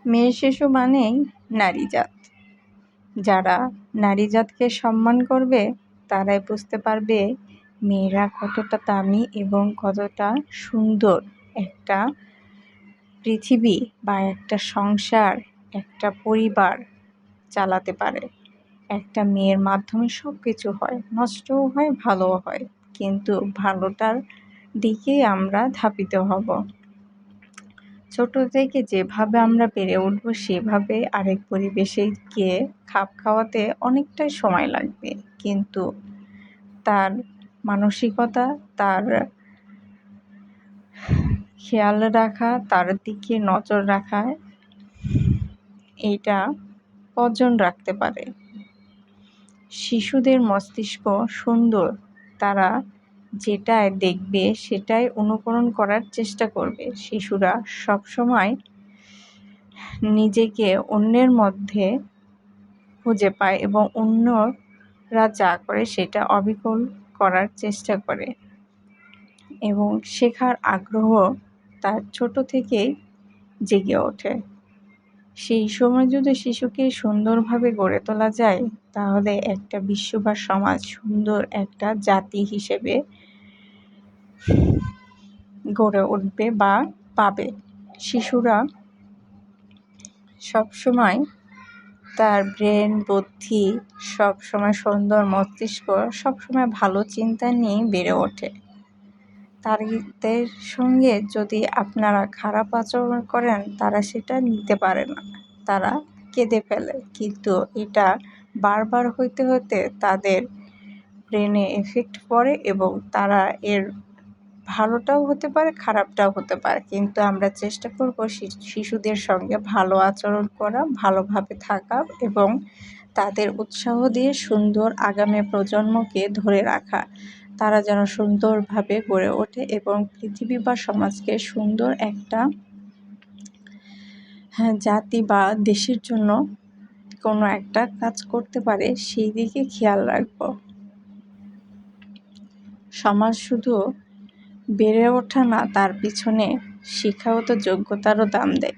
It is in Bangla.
মেয়ে শিশু মানেই নারীজাত। যারা নারীজাতকে সম্মান করবে তারাই বুঝতে পারবে মেয়েরা কতটা দামি এবং কতটা সুন্দর একটা পৃথিবী বা একটা সংসার, একটা পরিবার চালাতে পারে। একটা মেয়ের মাধ্যমে সব কিছু হয়, নষ্টও হয়, ভালোও হয়, কিন্তু ভালোটার দিকেই আমরা ধাবিত হব। ছোট থেকে যেভাবে আমরা বেড়ে উঠব সেভাবে আরেক পরিবেশে গিয়ে খাপ খাওয়াতে অনেকটাই সময় লাগবে, কিন্তু তার মানসিকতা, তার খেয়াল রাখা, তার দিকে নজর রাখা, এইটা কজন রাখতে পারে? শিশুদের মস্তিষ্ক সুন্দর, তারা যেটাই দেখবে সেটাই অনুকরণ করার চেষ্টা করবে। শিশুরা সবসময় নিজেকে অন্যের মধ্যে খুঁজে পায় এবং অন্যরা যা করে সেটা অবিকল করার চেষ্টা করে এবং শেখার আগ্রহ তার ছোট থেকেই জেগে ওঠে। সেই সময় যদি শিশুকে সুন্দরভাবে গড়ে তোলা যায়, তাহলে একটা বিশ্ব বা সমাজ সুন্দর একটা জাতি হিসেবে গড়ে উঠবে বা পাবে। শিশুরা সবসময় তার ব্রেন, বুদ্ধি, সবসময় সুন্দর মস্তিষ্ক, সবসময় ভালো চিন্তা নিয়ে বেড়ে ওঠে। তাদের সঙ্গে যদি আপনারা খারাপ আচরণ করেন, তারা সেটা নিতে পারে না, তারা কেঁদে ফেলে, কিন্তু এটা বারবার হইতে হতে তাদের ব্রেনে এফেক্ট পড়ে এবং তারা এর ভালোটাও হতে পারে, খারাপটাও হতে পারে। কিন্তু আমরা চেষ্টা করব শিশুদের সঙ্গে ভালো আচরণ করা, ভালোভাবে থাকা এবং তাদের উৎসাহ দিয়ে সুন্দর আগামী প্রজন্মকে ধরে রাখা। তারা যেন সুন্দরভাবে গড়ে ওঠে এবং পৃথিবী বা সমাজকে সুন্দর একটা জাতি বা দেশের জন্য কোনো একটা কাজ করতে পারে, সেই দিকে খেয়াল রাখব। সমাজ শুধু বেড়ে ওঠা না, তার পিছনে শিক্ষাগত যোগ্যতারও দাম দেয়।